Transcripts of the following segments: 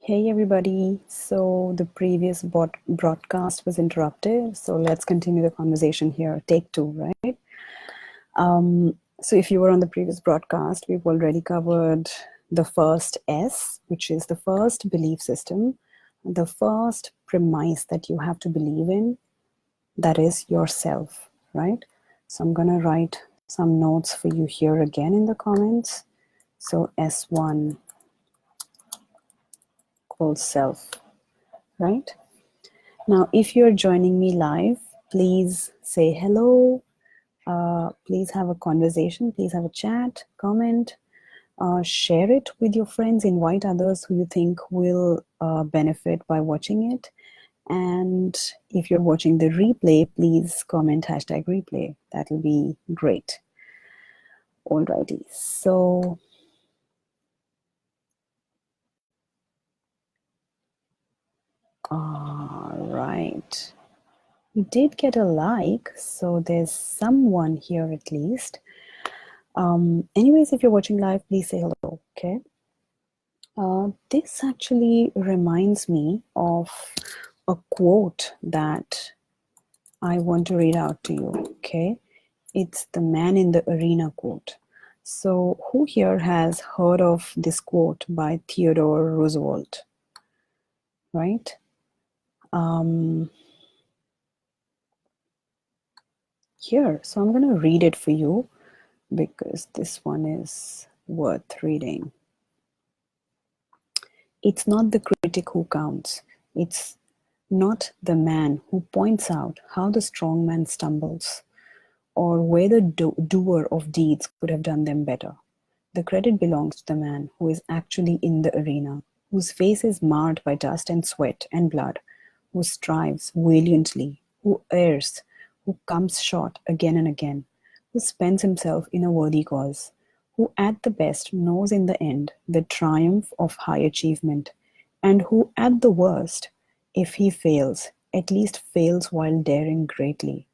Hey everybody, so the previous broadcast was interrupted, so let's continue the conversation here. Take two, right? So if you were on the previous broadcast, we've already covered the first S, which is the first belief system, the first premise that you have to believe in, that is yourself, right? So I'm gonna write some notes for you here again in the comments. So S1 equals self, right? Now, if you're joining me live, please say hello. Please have a conversation. Please have a chat, comment, share it with your friends, invite others who you think will benefit by watching it. And if you're watching the replay, please comment #replay. That'll be great. Alrighty, so all right. We did get a like, so there's someone here at least. Anyways, if you're watching live, please say hello, okay? This actually reminds me of a quote that I want to read out to you, okay? It's the man in the arena quote. So who here has heard of this quote by Theodore Roosevelt, right? Here, so I'm going to read it for you because this one is worth reading. It's not the critic who counts. It's not the man who points out how the strong man stumbles or where the doer of deeds could have done them better. The credit belongs to the man who is actually in the arena, whose face is marred by dust and sweat and blood, who strives valiantly, who errs, who comes short again and again, who spends himself in a worthy cause, who at the best knows in the end the triumph of high achievement, and who at the worst, if he fails, at least fails while daring greatly,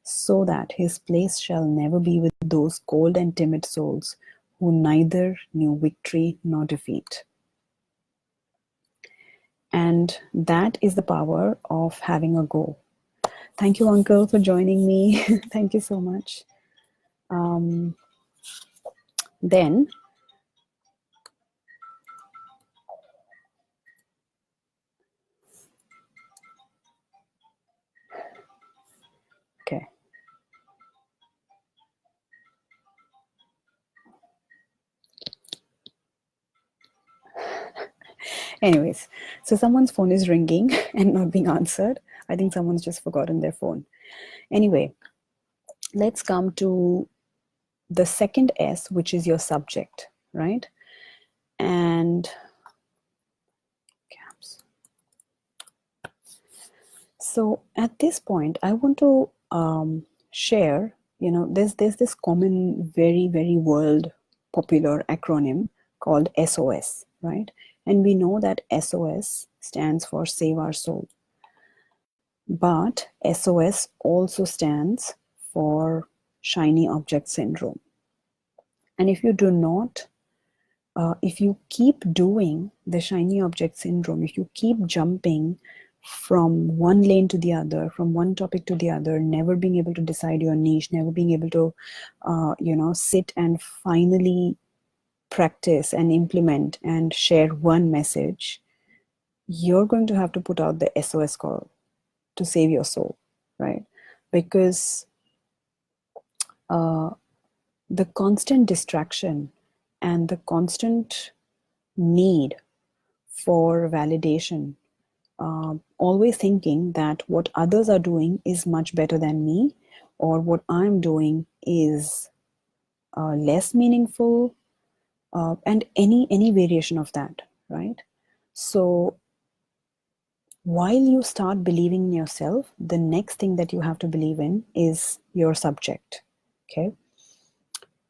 so that his place shall never be with those cold and timid souls who neither knew victory nor defeat. And that is the power of having a go. Thank you, Uncle, for joining me. Thank you so much. Then, okay. Anyways, so someone's phone is ringing and not being answered. I think someone's just forgotten their phone. Anyway, let's come to the second S, which is your subject, right? And so at this point, I want to share, there's this common, very, very world popular acronym called SOS, right? And we know that SOS stands for Save Our Soul. But SOS also stands for Shiny Object Syndrome. And if you do not, if you keep doing the Shiny Object Syndrome, if you keep jumping from one lane to the other, from one topic to the other, never being able to decide your niche, never being able to, sit and finally practice and implement and share one message, you're going to have to put out the SOS call to save your soul, right? Because the constant distraction and the constant need for validation, always thinking that what others are doing is much better than me, or what I'm doing is less meaningful, and any variation of that, right? So while you start believing in yourself, the next thing that you have to believe in is your subject, okay?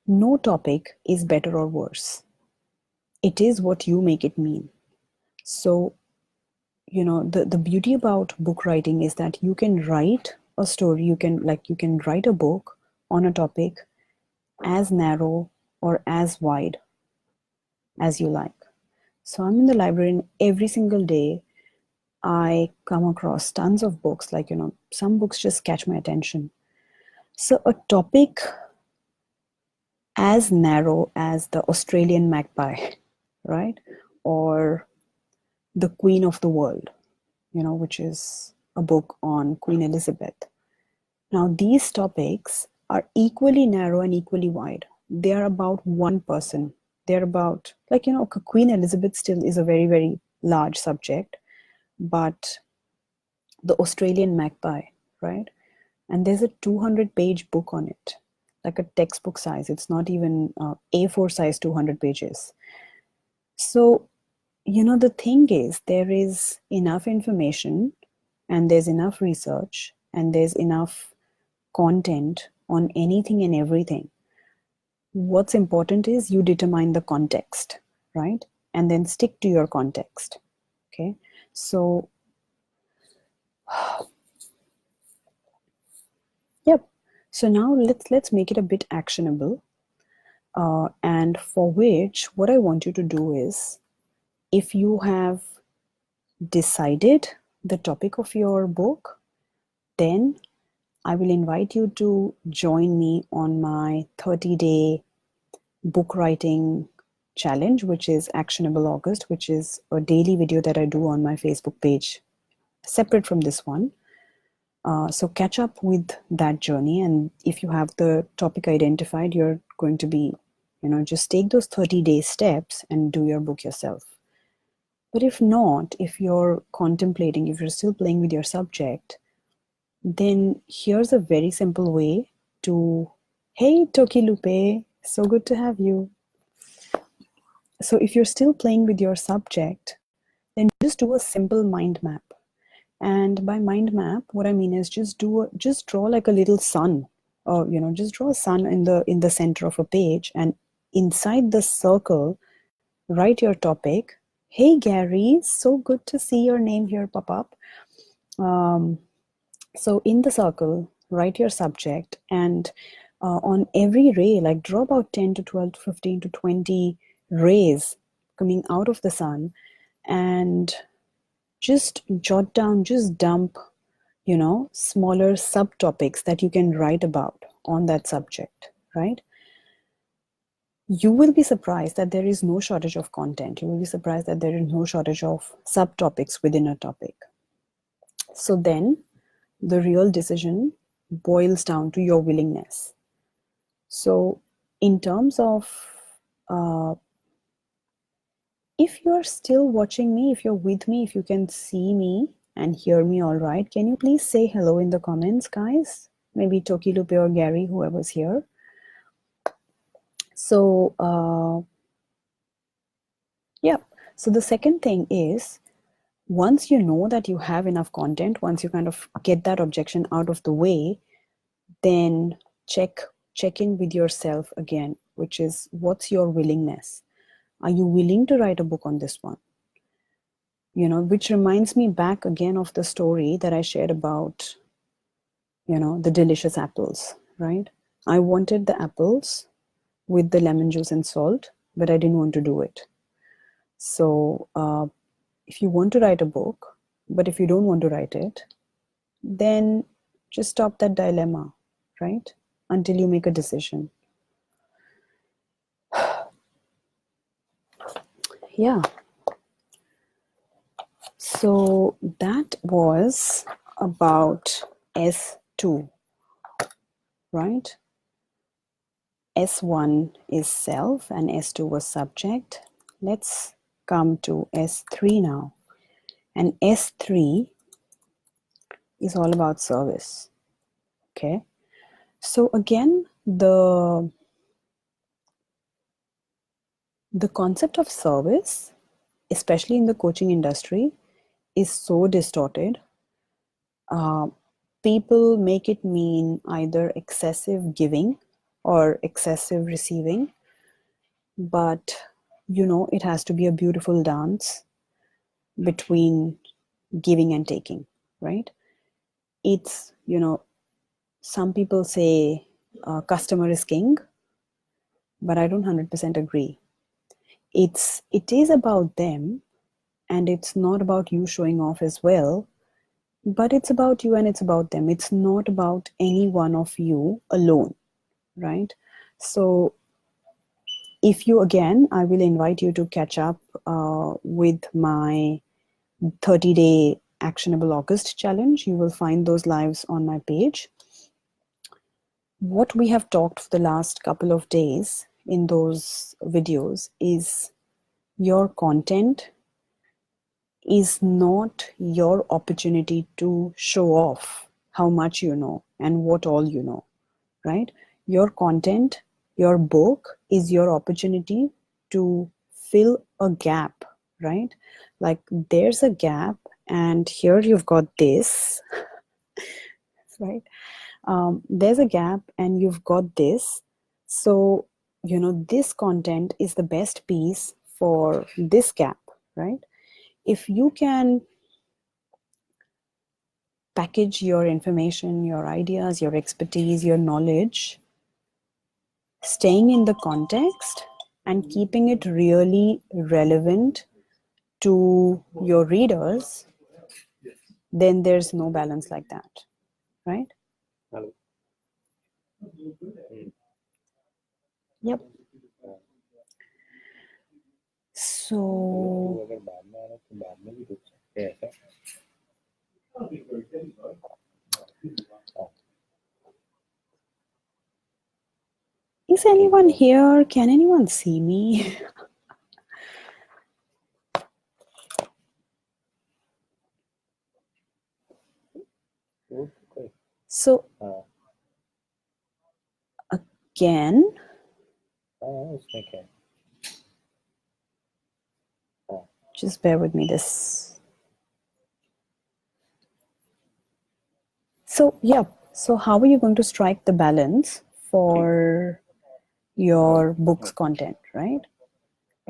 No topic is better or worse. It is what you make it mean. So, the beauty about book writing is that you can write a story, you can write a book on a topic as narrow or as wide as you like. So I'm in the library, and every single day I come across tons of books. Like, some books just catch my attention. So a topic as narrow as the Australian magpie, right? Or the Queen of the World, which is a book on Queen Elizabeth. Now, these topics are equally narrow and equally wide. They are about one person. They're about, like, Queen Elizabeth still is a very, very large subject, but the Australian magpie, right? And there's a 200-page book on it, like a textbook size. It's not even A4 size, 200 pages. So, the thing is, there is enough information, and there's enough research, and there's enough content on anything and everything. What's important is you determine the context, right? And then stick to your context. Okay. So, yep. So now let's make it a bit actionable. And for which, what I want you to do is, if you have decided the topic of your book, then I will invite you to join me on my 30-day book writing challenge, which is Actionable August, which is a daily video that I do on my Facebook page, separate from this one. So catch up with that journey. And if you have the topic identified, you're going to be, just take those 30-day steps and do your book yourself. But if not, if you're contemplating, if you're still playing with your subject, then here's a very simple way to, hey, Toki Lupe, so good to have you. So if you're still playing with your subject, then just do a simple mind map. And by mind map, what I mean is just draw like a little sun, or just draw a sun in the center of a page, and inside the circle, write your topic. Hey Gary, so good to see your name here pop up. So in the circle, write your subject, and on every ray, like draw about 10 to 12 to 15 to 20 rays coming out of the sun, and just jot down, just dump, smaller subtopics that you can write about on that subject, right? You will be surprised that there is no shortage of content. You will be surprised that there is no shortage of subtopics within a topic. So then the real decision boils down to your willingness. So in terms of, if you're still watching me, if you're with me, if you can see me and hear me all right, can you please say hello in the comments, guys? Maybe Toki Lupe or Gary, whoever's here. So, yeah. So the second thing is, once you know that you have enough content, once you kind of get that objection out of the way, then check in with yourself again, which is, what's your willingness? Are you willing to write a book on this one? Which reminds me back again of the story that I shared about, the delicious apples, right? I wanted the apples with the lemon juice and salt, but I didn't want to do it. So if you want to write a book, but if you don't want to write it, then just stop that dilemma, right? Until you make a decision. Yeah. So that was about S2, right? S1 is self and S2 was subject. Let's come to S3 now. And S3 is all about service. Okay. So again, the concept of service, especially in the coaching industry, is so distorted. People make it mean either excessive giving or excessive receiving, but it has to be a beautiful dance between giving and taking, right? It's, some people say customer is king, but I don't 100% agree. it is about them, and it's not about you showing off as well, but it's about you and it's about them. It's not about any one of you alone, right? So if you, again, I will invite you to catch up with my 30-day actionable August challenge. You will find those lives on my page. What we have talked for the last couple of days in those videos is your content is not your opportunity to show off how much you know and what all you know, right? Your content, your book is your opportunity to fill a gap, right? Like there's a gap, and here you've got this, right? There's a gap, and you've got this. So, this content is the best piece for this gap, right? If you can package your information, your ideas, your expertise, your knowledge, staying in the context and keeping it really relevant to your readers, then there's no balance like that, right? Hello. Yep. So अगर बाद में आ रहा तो बाद में भी रुक सकते हैं ऐसा. is anyone here? Can anyone see me? So again, उसमें क्या है? just bear with me this. So yeah, so how are you going to strike the balance for your book's content, right?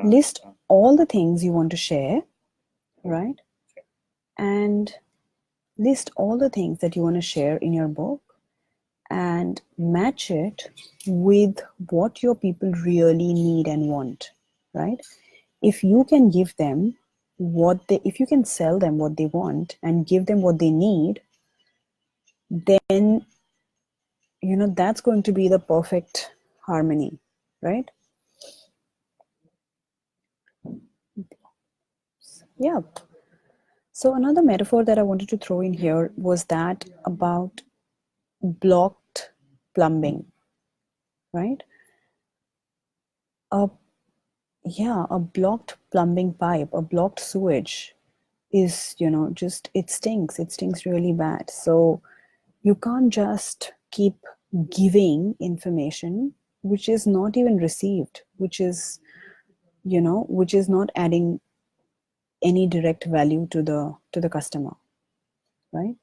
List all the things you want to share, right? And list all the things that you want to share in your book and match it with what your people really need and want, right? If you can give them if you can sell them what they want and give them what they need, then that's going to be the perfect harmony, right? Yeah. So another metaphor that I wanted to throw in here was that about blocked plumbing, right? A blocked plumbing pipe, a blocked sewage is, just it stinks really bad. So you can't just keep giving information which is not even received, which is not adding any direct value to the customer, right?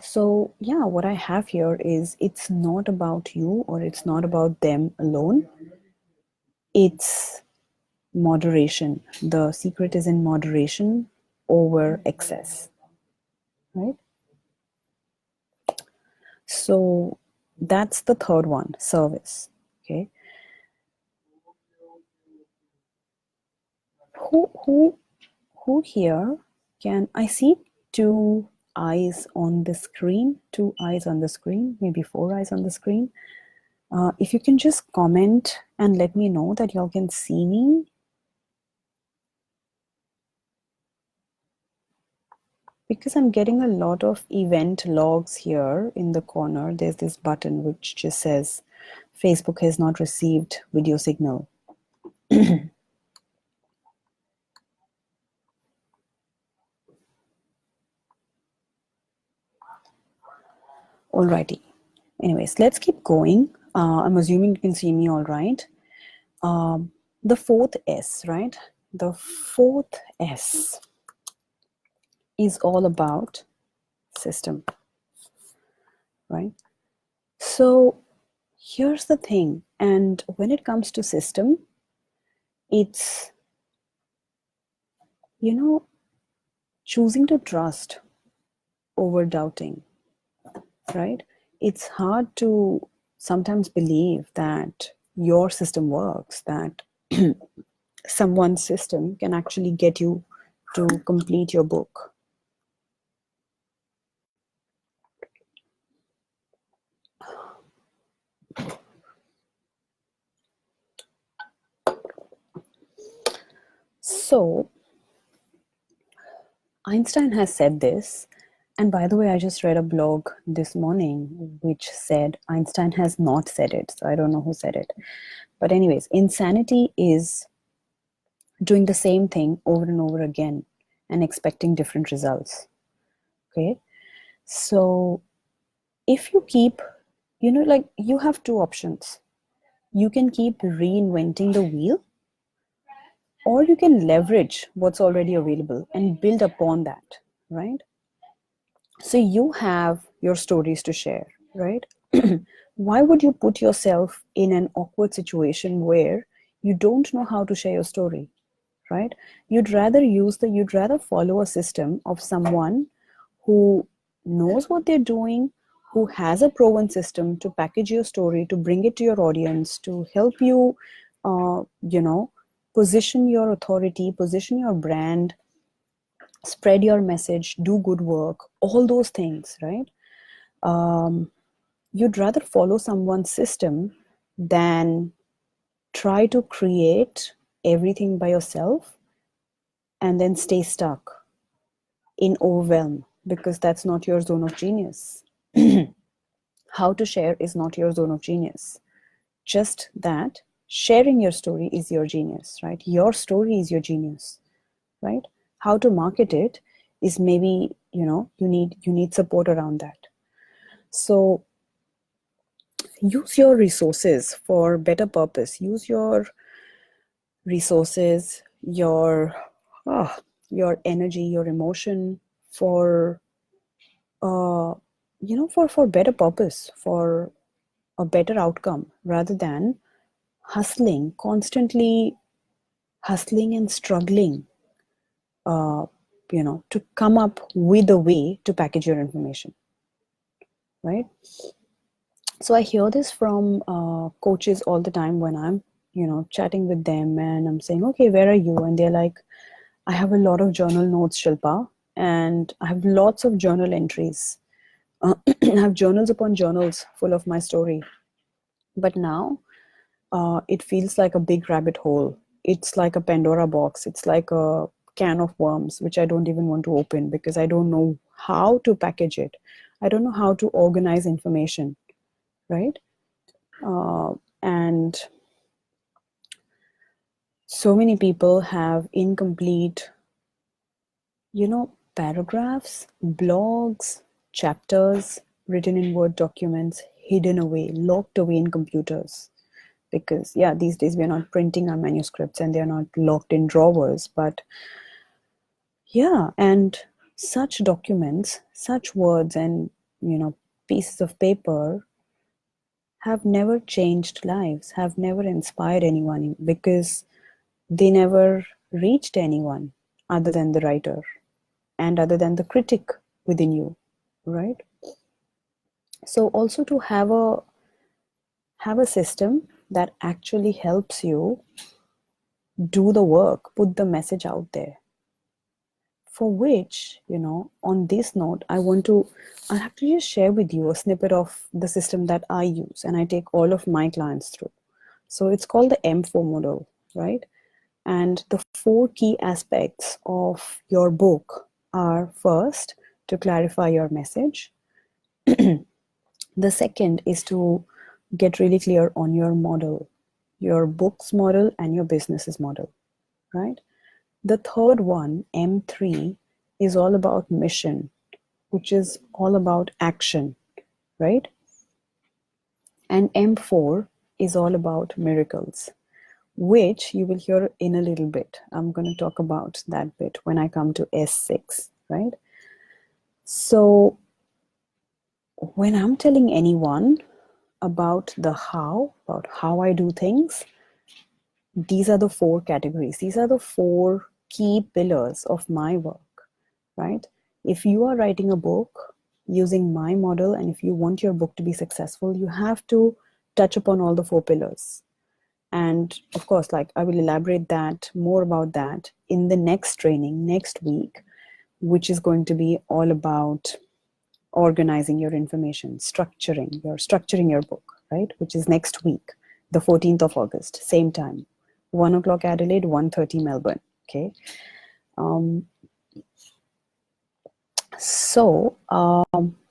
So yeah, what I have here is it's not about you or it's not about them alone. It's moderation. The secret is in moderation over excess, right? So that's the third one, service. Okay. Who here can I see two eyes on the screen? Two eyes on the screen, maybe four eyes on the screen. If you can just comment and let me know that y'all can see me. Because I'm getting a lot of event logs here in the corner. There's this button which just says Facebook has not received video signal. Alrighty. Anyways, let's keep going. I'm assuming you can see me all right. The fourth S, right? The fourth S is all about system, right? So here's the thing. And when it comes to system, it's, choosing to trust over doubting, right? It's hard to sometimes believe that your system works, that someone's system can actually get you to complete your book. So, Einstein has said this, and by the way, I just read a blog this morning which said Einstein has not said it, so I don't know who said it. But, anyways, insanity is doing the same thing over and over again and expecting different results. Okay, so if you keep, like you have two options. You can keep reinventing the wheel, or you can leverage what's already available and build upon that, right? So you have your stories to share, right? Why would you put yourself in an awkward situation where you don't know how to share your story, right? You'd rather follow a system of someone who knows what they're doing, who has a proven system to package your story, to bring it to your audience, to help you, uh, you know, position your authority, position your brand, spread your message, do good work, all those things, right? Um, you'd rather follow someone's system than try to create everything by yourself and then stay stuck in overwhelm, because that's not your zone of genius. How to share is not your zone of genius. Just that sharing your story is your genius, right? Your story is your genius, right? How to market it is maybe, you need support around that. So use your resources for better purpose. Use your resources, ah, your energy, your emotion for for better purpose, for a better outcome, rather than hustling, constantly hustling and struggling, uh, to come up with a way to package your information, right? So I hear this from coaches all the time when I'm, chatting with them, and I'm saying, okay, where are you? And they're like, I have a lot of journal notes, Shilpa, and I have lots of journal entries. I have journals upon journals full of my story. But now it feels like a big rabbit hole. It's like a Pandora box. It's like a can of worms, which I don't even want to open because I don't know how to package it. I don't know how to organize information, right? And so many people have incomplete, paragraphs, blogs, chapters written in Word documents, hidden away, locked away in computers. Because, yeah, these days we are not printing our manuscripts and they are not locked in drawers. But, yeah, and such documents, such words, and, pieces of paper have never changed lives, have never inspired anyone, because they never reached anyone other than the writer and other than the critic within you, right? So also to have a system that actually helps you do the work, put the message out there. For which, on this note, I have to just share with you a snippet of the system that I use and I take all of my clients through. So it's called the M4 model, right? And the four key aspects of your book are: first, to clarify your message. The second is to get really clear on your model, your book's model and your business's model, right? The third one, M3, is all about mission, which is all about action, right? And M4 is all about miracles, which you will hear in a little bit. I'm going to talk about that bit when I come to S6, right? So when I'm telling anyone about about how I do things, these are the four categories. These are the four key pillars of my work, right? If you are writing a book using my model, and if you want your book to be successful, you have to touch upon all the four pillars. And of course, like I will elaborate that more about that in the next training next week, which is going to be all about organizing your information, structuring your book, right? Which is next week, the 14th of August, same time, 1 o'clock Adelaide, 1:30 Melbourne. Okay.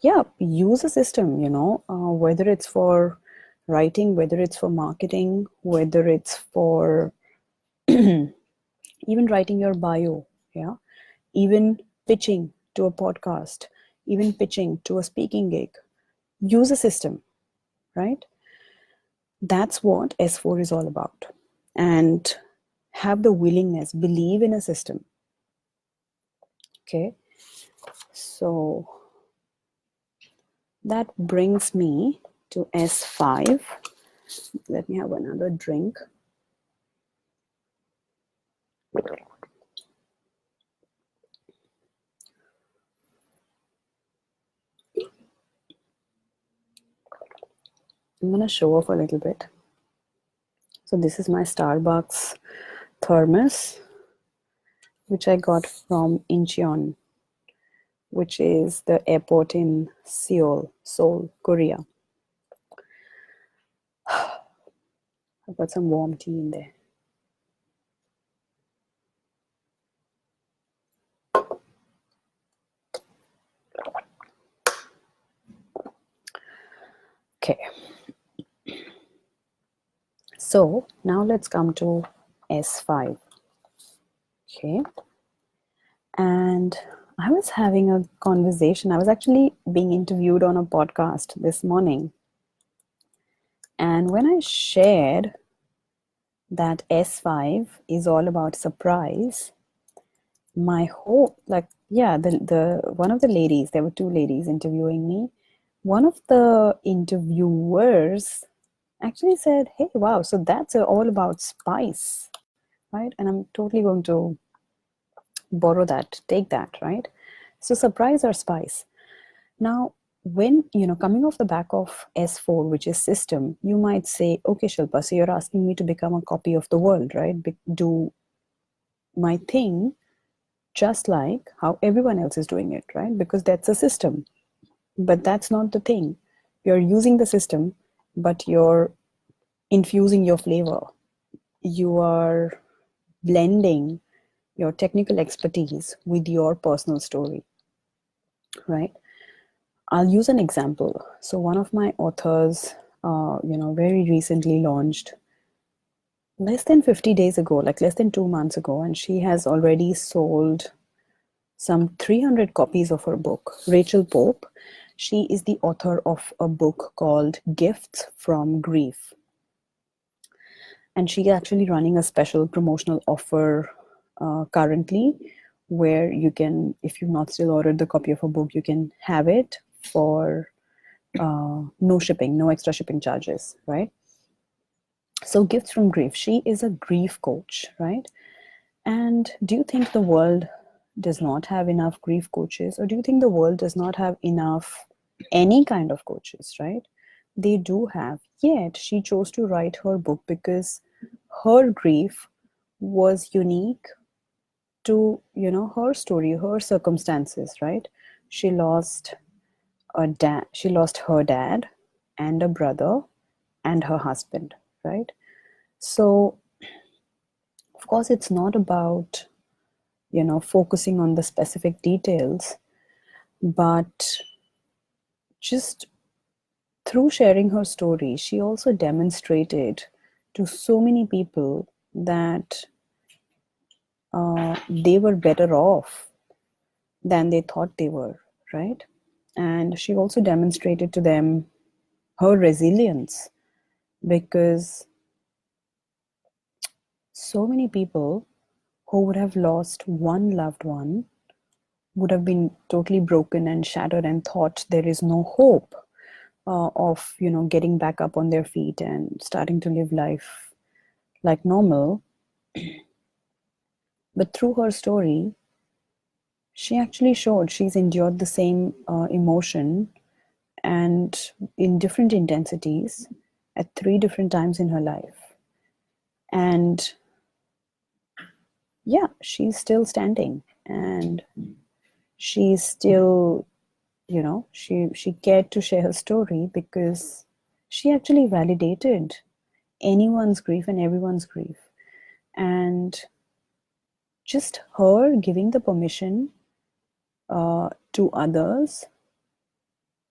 Yeah, use a system, whether it's for writing, whether it's for marketing, whether it's for even writing your bio, yeah, even pitching to a podcast, even pitching to a speaking gig. Use a system, right? That's what S4 is all about. And have the willingness, believe in a system. Okay. So that brings me to S5. Let me have another drink. I'm going to show off a little bit. So this is my Starbucks thermos, which I got from Incheon, which is the airport in Seoul, Korea. I've got some warm tea in there. Okay. So now let's come to S5. Okay. And I was having a conversation. I was actually being interviewed on a podcast this morning. And when I shared that S5 is all about surprise, my hope, like, yeah, the one of the ladies, there were two ladies interviewing me. One of the interviewers actually said, hey, wow, so that's all about spice, right? And I'm totally going to borrow that, take that, right? So surprise or spice. Now, when, coming off the back of S4, which is system, you might say, okay, Shilpa, so you're asking me to become a copy of the world, right? Do my thing just like how everyone else is doing it, right? Because that's a system. But that's not the thing. You're using the system, but you're infusing your flavor. You are blending your technical expertise with your personal story, right? I'll use an example. So one of my authors, very recently launched less than 50 days ago, like less than 2 months ago, and she has already sold some 300 copies of her book. Rachel Pope, she is the author of a book called Gifts from Grief. And she's actually running a special promotional offer currently, where you can, if you've not still ordered the copy of a book, you can have it for no shipping, no extra shipping charges, right? So Gifts from Grief, she is a grief coach, right? And do you think the world does not have enough grief coaches, or do you think the world does not have enough any kind of coaches, right? They do have, yet she chose to write her book because her grief was unique to, her story, her circumstances, right? She lost she lost her dad and a brother and her husband, right? So of course it's not about focusing on the specific details, but just through sharing her story, she also demonstrated to so many people that they were better off than they thought they were, right? And she also demonstrated to them her resilience, because so many people who would have lost one loved one would have been totally broken and shattered and thought there is no hope of getting back up on their feet and starting to live life like normal. But through her story, she actually showed she's endured the same emotion, and in different intensities at 3 different times in her life. And yeah, she's still standing, and she's still, she cared to share her story because she actually validated anyone's grief and everyone's grief. And just her giving the permission to others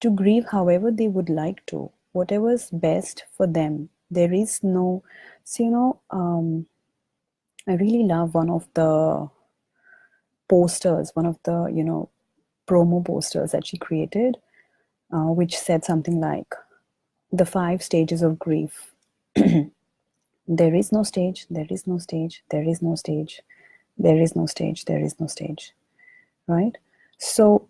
to grieve however they would like to, whatever's best for them. There is no, so, I really love one of the posters, one of the, promo posters that she created, which said something like the 5 stages of grief. There is no stage, there is no stage, there is no stage, there is no stage, there is no stage, right? So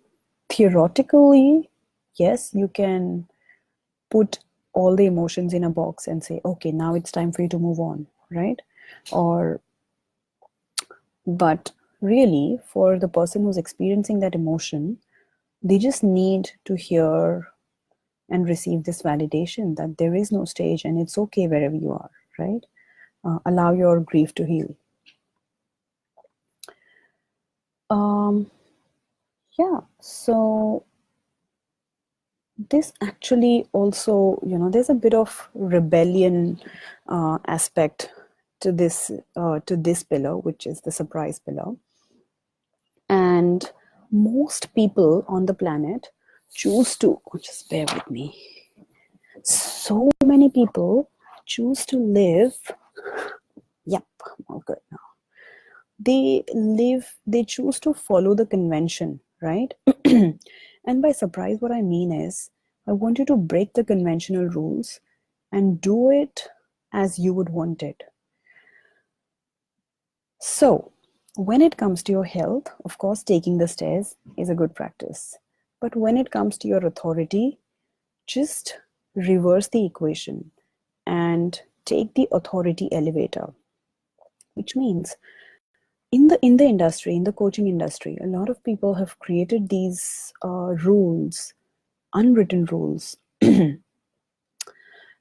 theoretically, yes, you can put all the emotions in a box and say, okay, now it's time for you to move on, right? Or, but really, for the person who's experiencing that emotion, they just need to hear and receive this validation that there is no stage and it's okay wherever you are, right? Allow your grief to heal. Um, yeah, so this actually also, there's a bit of rebellion aspect to this pillar, which is the surprise pillar. And most people on the planet choose to, just bear with me. So many people choose to live. Yep, all good now. They choose to follow the convention, right? And by surprise, what I mean is, I want you to break the conventional rules and do it as you would want it. So, when it comes to your health, of course, taking the stairs is a good practice. But when it comes to your authority, just reverse the equation and take the authority elevator, which means in the industry, in the coaching industry, a lot of people have created these rules, unwritten rules,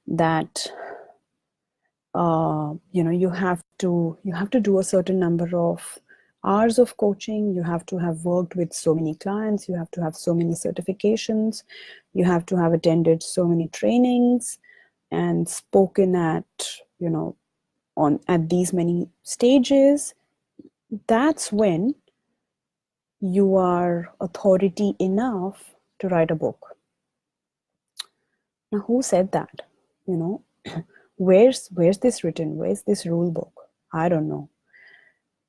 that you have to do a certain number of hours of coaching. You have to have worked with so many clients. You have to have so many certifications. You have to have attended so many trainings and spoken at these many stages. That's when you are authority enough to write a book. Now, who said that? You know, where's this written? Where's this rule book? I don't know.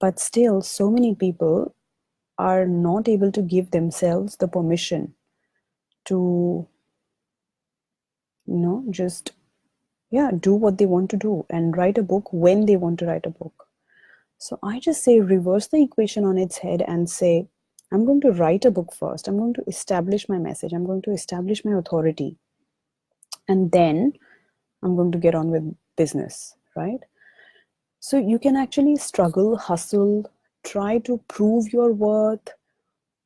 But still, so many people are not able to give themselves the permission to, just do what they want to do and write a book when they want to write a book. So I just say reverse the equation on its head and say, I'm going to write a book first. I'm going to establish my message. I'm going to establish my authority. And then I'm going to get on with business, right? So you can actually struggle, hustle, try to prove your worth,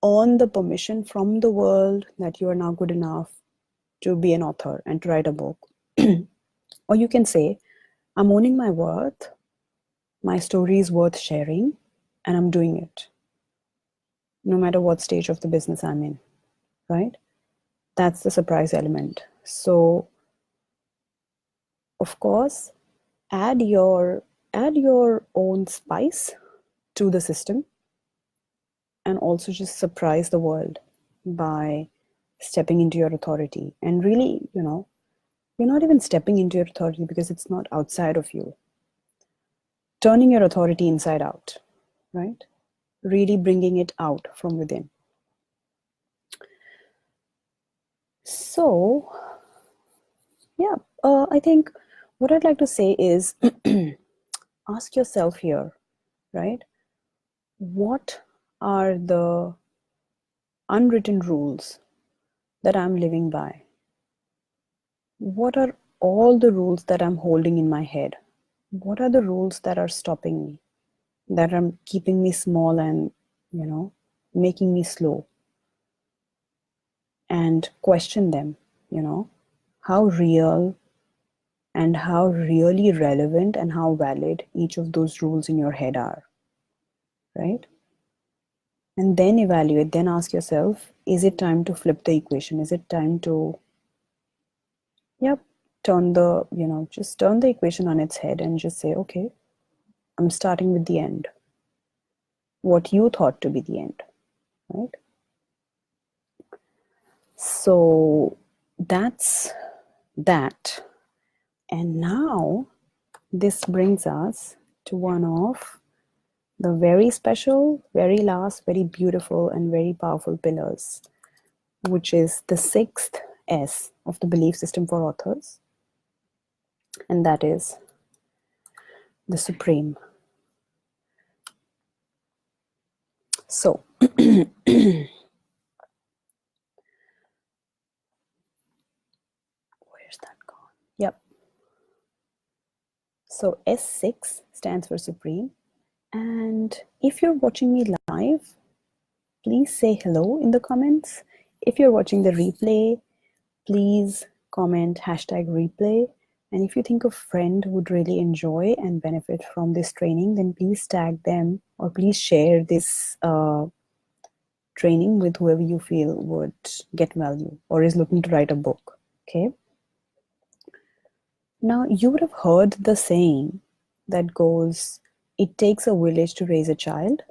earn the permission from the world that you are now good enough to be an author and to write a book. Or you can say, I'm owning my worth, my story is worth sharing, and I'm doing it, no matter what stage of the business I'm in, right? That's the surprise element. So, of course, add your own spice to the system, and also just surprise the world by stepping into your authority. And really, you're not even stepping into your authority because it's not outside of you. Turning your authority inside out, right? Really bringing it out from within. So, yeah, I think what I'd like to say is ask yourself here, right? What are the unwritten rules that I'm living by? What are all the rules that I'm holding in my head? What are the rules that are stopping me, that are keeping me small and, making me slow? And question them, how real and how really relevant and how valid each of those rules in your head are, right? And then evaluate, then ask yourself, is it time to flip the equation? Is it time to, yep, just turn the equation on its head and just say, okay, I'm starting with the end, what you thought to be the end, right? So that's that. And now this brings us to one of the very special, very last, very beautiful, and very powerful pillars, which is the sixth S of the belief system for authors, and that is the Supreme. So, where's that gone? Yep. So, S6 stands for Supreme. And if you're watching me live, please say hello in the comments. If you're watching the replay, please comment #replay. And if you think a friend would really enjoy and benefit from this training, then please tag them or please share this training with whoever you feel would get value or is looking to write a book. Okay. Now, you would have heard the saying that goes, it takes a village to raise a child.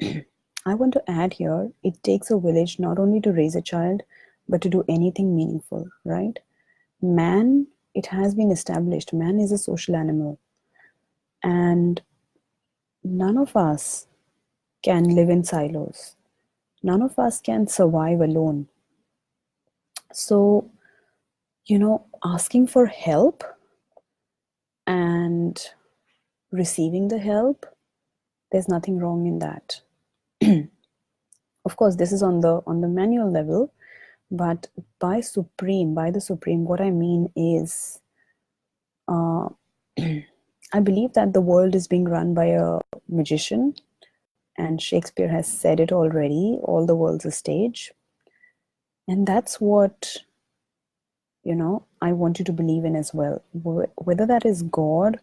I want to add here, it takes a village not only to raise a child, but to do anything meaningful, right? Man, it has been established, man is a social animal. And none of us can live in silos. None of us can survive alone. So, asking for help and receiving the help, there's nothing wrong in that. Of course, this is on the manual level, but by the Supreme, what I mean is, I believe that the world is being run by a magician, and Shakespeare has said it already, all the world's a stage. And that's what, I want you to believe in as well. Whether that is God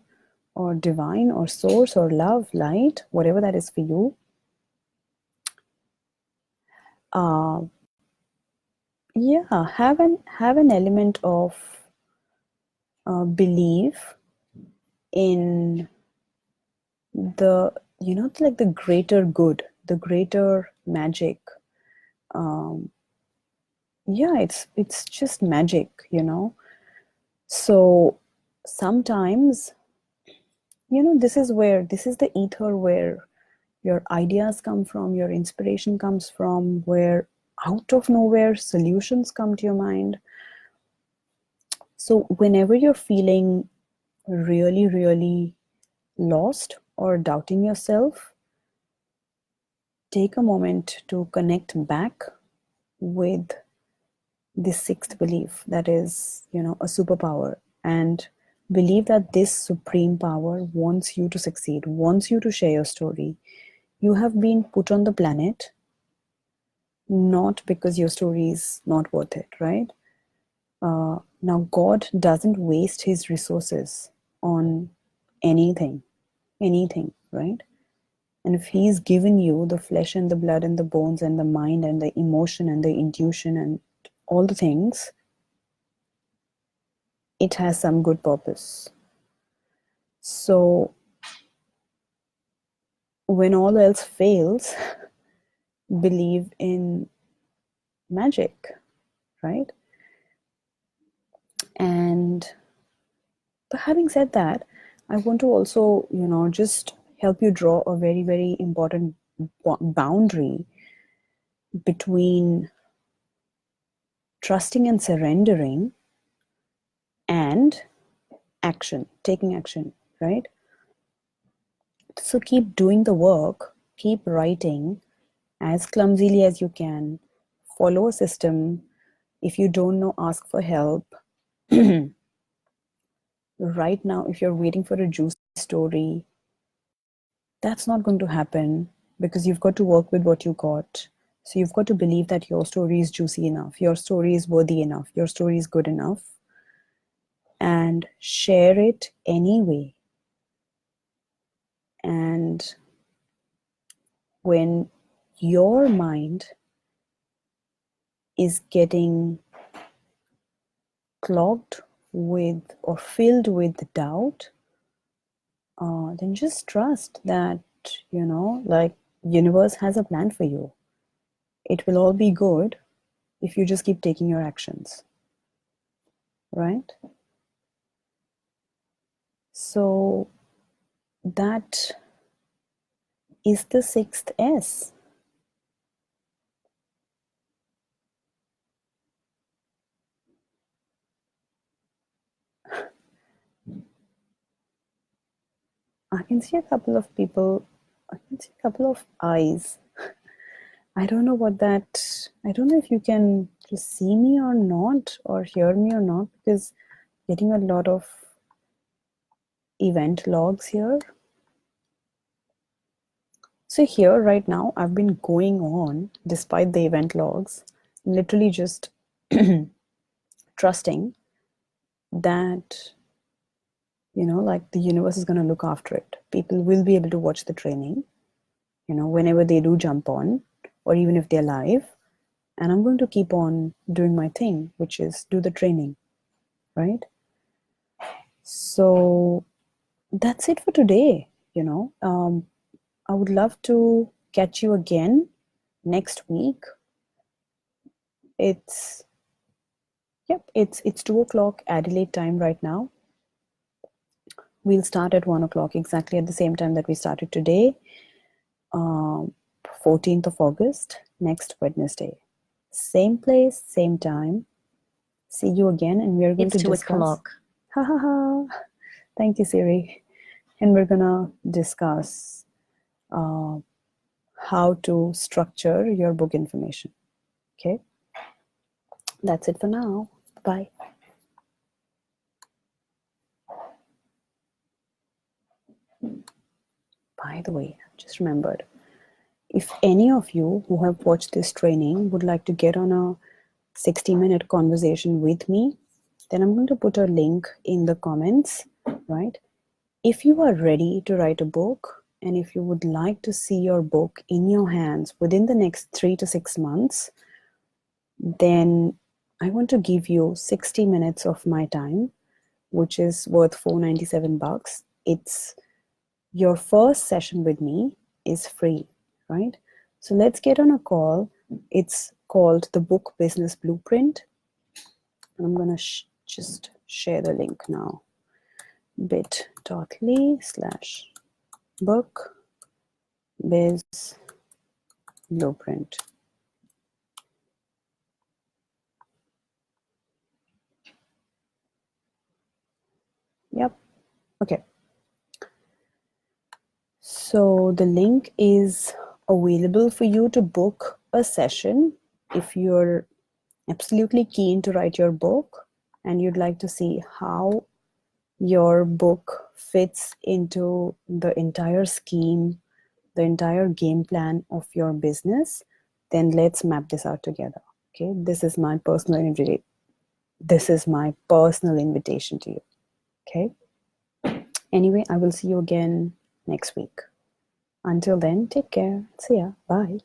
or divine or source or love, light, whatever that is for you. Yeah, have an element of belief in the, like the greater good, the greater magic. Yeah, it's just magic, So sometimes, this is the ether where your ideas come from, your inspiration comes from, where out of nowhere solutions come to your mind. So whenever you're feeling really, really lost or doubting yourself, take a moment to connect back with this sixth belief that is, a superpower, and believe that this supreme power wants you to succeed, wants you to share your story. You have been put on the planet not because your story is not worth it, right? Now, God doesn't waste his resources on anything, right? And if he's given you the flesh and the blood and the bones and the mind and the emotion and the intuition and all the things, it has some good purpose. So when all else fails, believe in magic, right? And but having said that, I want to also, just help you draw a very, very important boundary between trusting and surrendering and action, taking action, right? So keep doing the work, keep writing as clumsily as you can, follow a system. If you don't know, ask for help. Right now, if you're waiting for a juicy story, that's not going to happen because you've got to work with what you got. So you've got to believe that your story is juicy enough, your story is worthy enough, your story is good enough. and share it anyway. And when your mind is getting clogged with or filled with doubt, then just trust that, like, universe has a plan for you. It will all be good if you just keep taking your actions, right? So that is the sixth S. I can see a couple of people, I can see a couple of eyes. I don't know I don't know if you can just see me or not, or hear me or not, because getting a lot of event logs here. So here right now, I've been going on despite the event logs, literally just trusting that, like, the universe is going to look after it. People will be able to watch the training, whenever they do jump on, or even if they're live. And I'm going to keep on doing my thing, which is do the training, right? So that's it for today. I would love to catch you again next week. It's 2 o'clock Adelaide time right now. We'll start at 1 o'clock, exactly at the same time that we started today, 14th of August, next Wednesday. Same place, same time. See you again, and we're going It's to 2 discuss. o'clock. Ha ha ha. Thank you, Siri. And we're gonna discuss how to structure your book information. Okay, that's it for now. Bye. By the way, I just remembered, if any of you who have watched this training would like to get on a 60-minute conversation with me, then I'm going to put a link in the comments, right? If you are ready to write a book, and if you would like to see your book in your hands within the next 3 to 6 months, then I want to give you 60 minutes of my time, which is worth $497. It's your first session with me is free, right? So let's get on a call. It's called the Book Business Blueprint. And I'm going to just share the link now. bit.ly/book biz blueprint. Yep. Okay. So the link is available for you to book a session if you're absolutely keen to write your book and you'd like to see how your book fits into the entire scheme, the entire game plan of your business. Then let's map this out together. Okay, this is my personal invitation. This is my personal invitation to you. Okay. Anyway, I will see you again next week. Until then, take care. See ya. Bye.